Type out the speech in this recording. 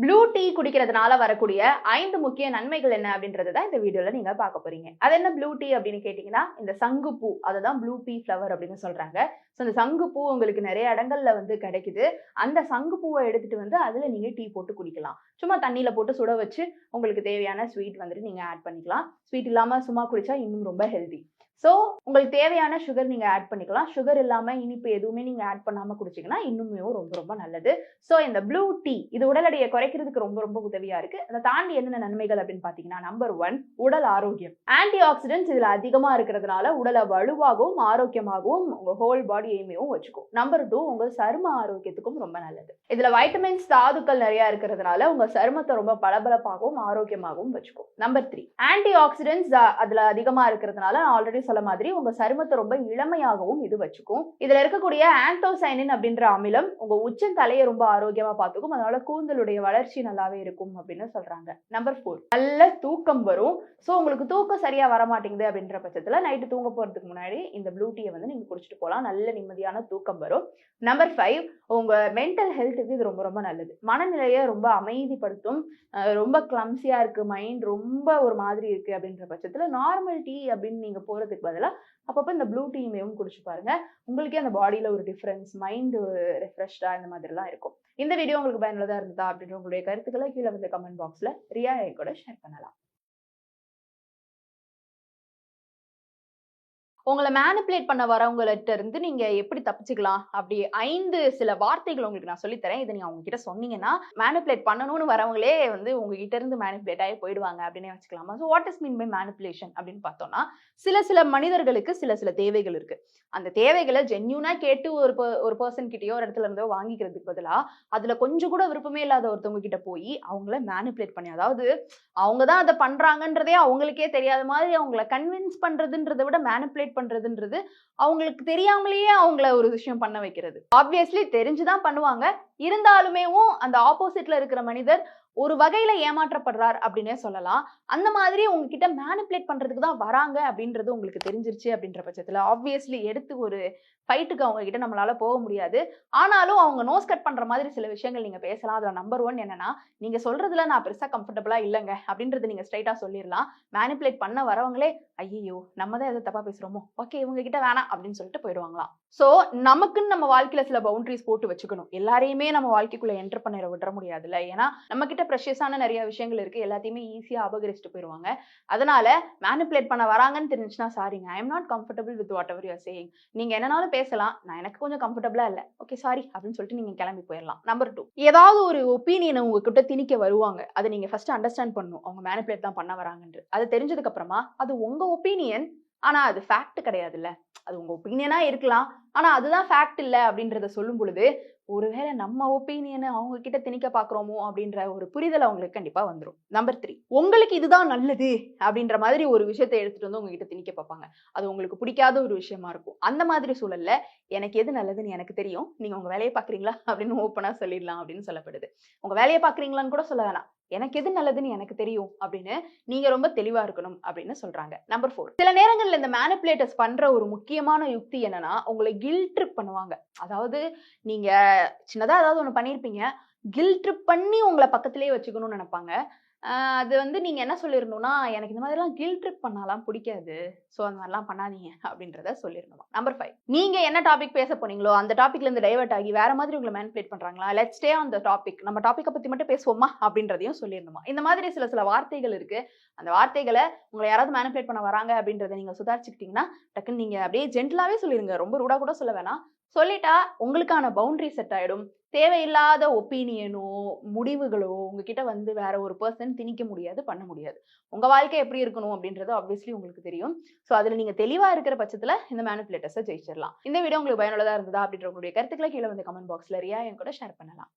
Blue tea குடிக்கிறதுனால வரக்கூடிய 5 முக்கிய நன்மைகள் என்ன அப்படின்றத தான் இந்த வீடியோல நீங்க பார்க்க போறீங்க. அது என்ன ப்ளூ டீ அப்படின்னு கேட்டீங்கன்னா, இந்த சங்கு பூ அதுதான் ப்ளூ பீ ஃப்ளவர் அப்படின்னு சொல்றாங்க. ஸோ இந்த சங்கு பூ உங்களுக்கு நிறைய இடங்கள்ல கிடைக்குது. அந்த சங்கு பூவை எடுத்துட்டு அதுல நீங்க டீ போட்டு குடிக்கலாம். சும்மா தண்ணியில போட்டு சுட வச்சு உங்களுக்கு தேவையான ஸ்வீட் நீங்க ஆட் பண்ணிக்கலாம். ஸ்வீட் இல்லாம சும்மா குடிச்சா இன்னும் ரொம்ப ஹெல்தி. ஸோ உங்களுக்கு தேவையான சுகர் நீங்க ஆட் பண்ணிக்கலாம். சுகர் இல்லாம இனிப்பு எதுவுமே நீங்க ஆட் பண்ணாம குடிச்சீங்கன்னா இன்னுமே ரொம்ப ரொம்ப நல்லது. ஸோ இந்த ப்ளூ டீ இது உடல் எடையை குறைக்கிறதுக்கு ரொம்ப ரொம்ப உதவியா இருக்கு. அதை தாண்டி என்னென்ன நன்மைகள் அப்படின்னு பாத்தீங்கன்னா, நம்பர் 1 உடல் ஆரோக்கியம். ஆன்டி ஆக்சிடென்ட்ஸ் இதுல அதிகமா இருக்கிறதுனால உடலை வலுவாகவும் ஆரோக்கியமாகவும் உங்க ஹோல் பாடி எய்மையும் வச்சுக்கும். நம்பர் 2 உங்க சரும ஆரோக்கியத்துக்கும் ரொம்ப நல்லது. இதுல வைட்டமின்ஸ் தாதுக்கள் நிறைய இருக்கிறதுனால உங்க சருமத்தை ரொம்ப பளபளப்பாகவும் ஆரோக்கியமாகவும் வச்சுக்கும். நம்பர் 3 ஆன்டி ஆக்சிடென்ட்ஸ் அதுல அதிகமா இருக்கிறதுனால ஆல்ரெடி சொல்ல மாதிரி உங்க சருமத்தை ரொம்ப இளமையாகவும் இது வச்சுக்கும். இதுல இருக்கக்கூடிய ஆந்தோசைனின் அப்படின்ற அமிலம் உங்க உச்சம் தலையை ரொம்ப ஆரோக்கியமா பார்த்துக்கும். அதனால கூந்தலுடைய வளர்ச்சி நல்லாவே இருக்கும் அப்படின்னு சொல்றாங்க. நம்பர் 4 நல்ல தூக்கம் வரும். சோ உங்களுக்கு தூக்கம் சரியா வர மாட்டேங்குது அப்படின்ற பட்சத்துல நைட்டு தூங்க போறதுக்கு முன்னாடி இந்த ப்ளூ டீயை நீங்க குடிச்சிட்டு போகலாம். நல்ல நிம்மதியான தூக்கம் வரும். நம்பர் 5 உங்க மென்டல் ஹெல்த்துக்கு இது ரொம்ப ரொம்ப நல்லது. மனநிலையை ரொம்ப அமைதிப்படுத்தும். ரொம்ப கிளம்சியா இருக்கு, மைண்ட் ரொம்ப ஒரு மாதிரி இருக்கு அப்படின்ற பட்சத்துல நார்மல் டீ அப்படின்னு நீங்க போறதுக்கு பதிலா அப்பப்போ இந்த ப்ளூ டீயும் குடிச்சு பாருங்க. உங்களுக்கே அந்த பாடியில ஒரு டிஃபரன்ஸ், மைண்ட் ரெஃப்ரெஷ்டா இந்த மாதிரிலாம் இருக்கும். இந்த வீடியோ உங்களுக்கு பயனுள்ளதா இருந்ததா அப்படின்ற உங்களுடைய கருத்துக்களை கீழே கமெண்ட் பாக்ஸ்ல ரியா கூட ஷேர் பண்ணலாம். உங்களை மேனிபுலேட் பண்ண வரவங்கள்ட்ட இருந்து நீங்க எப்படி தப்பிச்சுக்கலாம் அப்படி 5 சில வார்த்தைகள் உங்களுக்கு நான் சொல்லித்தரேன். இதை நீங்க அவங்க கிட்ட சொன்னீங்கன்னா மேனிபுலேட் பண்ணணும்னு வரவங்களே உங்ககிட்ட இருந்து மேனிபுலேட் ஆகி போயிடுவாங்க அப்படின்னு வச்சுக்கலாமா. So what is mean by manipulation அப்படின்னு பார்த்தோம்னா, சில மனிதர்களுக்கு சில தேவைகள் இருக்கு. அந்த தேவைகளை ஜென்யூனா கேட்டு ஒரு பர்சன் கிட்டயோ ஒரு இடத்துல இருந்தோ வாங்கிக்கிறதுக்கு பதிலா அதுல கொஞ்சம் கூட விருப்பமே இல்லாத ஒருத்தவங்க கிட்ட போய் அவங்கள மேனிபுலேட் பண்ணி, அதாவது அவங்க தான் அதை பண்றாங்கன்றதே அவங்களுக்கே தெரியாத மாதிரி அவங்கள கன்வின்ஸ் பண்றதுன்றதை விட மேனிபுலேட் பண்றதுன்றது அவங்களுக்கு தெரியாமலேயே அவங்கள ஒரு விஷயம் பண்ண வைக்கிறது. ஆப்வியஸ்லி தெரிஞ்சுதான் பண்ணுவாங்க. இருந்தாலுமேவும் அந்த ஆப்போசிட்ல இருக்கிற மனிதர் ஒரு வகையில ஏமாற்றப்படுறார் அப்படின்னே சொல்லலாம். அந்த மாதிரி உங்ககிட்ட மேனிபுலேட் பண்றதுக்கு தான் வராங்க அப்படின்றது உங்களுக்கு தெரிஞ்சிருச்சு அப்படின்ற பட்சத்துல ஆப்வியஸ்லி எடுத்து ஒரு ஃபைட்டுக்கு அவங்க கிட்ட நம்மளால போக முடியாது. ஆனாலும் அவங்க நோஸ் கட் பண்ற மாதிரி சில விஷயங்கள் நீங்க பேசலாம். அதுல நம்பர் 1 என்னன்னா, நீங்க சொல்றதுல நான் பெருசா கம்ஃபர்டபுளா இல்லங்க அப்படின்றது நீங்க ஸ்ட்ரைட்டா சொல்லிடலாம். மேனிபுலேட் பண்ண வரவங்களே ஐயோ நம்ம தான் எதை தப்பா பேசுறோமோ, ஓகே இவங்க கிட்ட வேணாம் அப்படின்னு சொல்லிட்டு போயிடுவாங்களாம். சோ நமக்குன்னு நம்ம வாழ்க்கையில சில பவுண்டரிஸ் போட்டு வச்சுக்கணும். எல்லாரையுமே நம்ம வாழ்க்கைக்குள்ள என்டர் பண்ண விட முடியாதுல்ல. ஏன்னா நம்ம கிட்ட ப்ரெஷியஸான நிறைய விஷயங்கள் இருக்கு. எல்லாத்தையுமே ஈஸியா அபகரிச்சுட்டு போயிடுவாங்க. அதனால மேனிபுலேட் பண்ண வராங்கன்னு தெரிஞ்சுன்னா சாரிங்க, I am not comfortable with what ever you are saying. நீங்க என்னனாலும் பேசலாம். நான் எனக்கு கொஞ்சம் கம்ஃபர்டபுளா இல்ல. ஓகே சாரி அப்படின்னு சொல்லிட்டு நீங்க கிளம்பி போயிடலாம். நம்பர் 2 ஏதாவது ஒரு ஒப்பீனியனை உங்ககிட்ட திணிக்க வருவாங்க. அதை நீங்க ஃபர்ஸ்ட் அண்டர்ஸ்டாண்ட் பண்ணணும். அவங்க மேனிபுலேட் தான் பண்ண வராங்கன்னு. அது தெரிஞ்சதுக்கு அப்புறமா அது உங்க ஒப்பீனியன். ஆனா அது ஃபேக்ட் கிடையாதுல்ல. அது உங்க ஒப்பீனியனா இருக்கலாம். ஆனா அதுதான் ஃபேக்ட் இல்ல அப்படின்றத சொல்லும் பொழுது ஒருவேளை நம்ம ஒப்பீனியனை அவங்க கிட்ட திணிக்க பாக்குறோமோ அப்படின்ற ஒரு புரிதல் அவங்களுக்கு கண்டிப்பா வந்துடும். நம்பர் 3 உங்களுக்கு இதுதான் நல்லது அப்படின்ற மாதிரி ஒரு விஷயத்தை எடுத்துட்டு உங்ககிட்ட திணிக்க பார்ப்பாங்க. அது உங்களுக்கு பிடிக்காத ஒரு விஷயமா இருக்கும். அந்த மாதிரி சூழல்ல எனக்கு எது நல்லதுன்னு எனக்கு தெரியும், நீங்க உங்க வேலையை பாக்குறீங்களா அப்படின்னு ஓப்பனா சொல்லிடலாம் அப்படின்னு சொல்லப்படுது. உங்க வேலையை பாக்குறீங்களான்னு கூட சொல்ல வேணாம், எனக்கு எது நல்லதுன்னு எனக்கு தெரியும் அப்படின்னு நீங்க ரொம்ப தெளிவா இருக்கணும் அப்படின்னு சொல்றாங்க. நம்பர் 4 சில நேரங்கள்ல இந்த மேனிபுலேட்டர்ஸ் பண்ற ஒரு முக்கியமான யுக்தி என்னன்னா, உங்களை கில்ட் ட்ரிப் பண்ணுவாங்க. அதாவது நீங்க சின்னதா ஏதாவது ஒண்ணு பண்ணிருப்பீங்க, கில்ட் ட்ரிப் பண்ணி உங்களை பக்கத்திலேயே வச்சுக்கணும்னு நினைப்பாங்க. அது நீங்க என்ன சொல்லிரணும்னா, எனக்கு இந்த மாதிரிலாம் கில்ட் ட்ரிப் பண்ணாலாம் பிடிக்காது. சோ அந்த மாதிரிலாம் பண்ணாதீங்க அப்படின்றத சொல்லிரணுமா. நம்பர் 5 நீங்க என்ன டாபிக் பேச போனீங்களோ அந்த டாபிக்ல இருந்து டைவர்ட் ஆகி வேற மாதிரி உங்களை மேனிபுலேட் பண்றாங்களா, let's stay on the topic, நம்ம டாபிக்க பத்தி மட்டும் பேசுவோமா அப்படின்றதையும் சொல்லிரணுமா. இந்த மாதிரி சில வார்த்தைகள் இருக்கு. அந்த வார்த்தைகளை உங்களை யாராவது மேனிபுலேட் பண்ண வராங்க அப்படின்றத நீங்க சுதாரிச்சுக்கிட்டீங்கன்னா டக்குன்னு நீங்க அப்படியே ஜென்டிலாவே சொல்லிருங்க. ரொம்ப ரூடா கூட சொல்ல வேணாம். சொல்லிட்டா உங்களுக்கான பவுண்டரி செட் ஆயிடும். தேவையில்லாத ஒப்பீனியனோ முடிவுகளோ உங்ககிட்ட வேற ஒரு பர்சன் திணிக்க முடியாது, பண்ண முடியாது. உங்க வாழ்க்கை எப்படி இருக்கணும் அப்படின்றது ஆப்வியஸ்லி உங்களுக்கு தெரியும். சோ அதுல நீங்க தெளிவா இருக்கிற பட்சத்துல இந்த மேனிபுலேட்டர்ஸை ஜெயிச்சிடலாம். இந்த வீடியோ உங்களுக்கு பயனுள்ளதா இருந்ததா அப்படின்ற உங்களுடைய கருத்துக்களை கீழே கமெண்ட் பாக்ஸ்ல ரியா கூட ஷேர் பண்ணலாம்.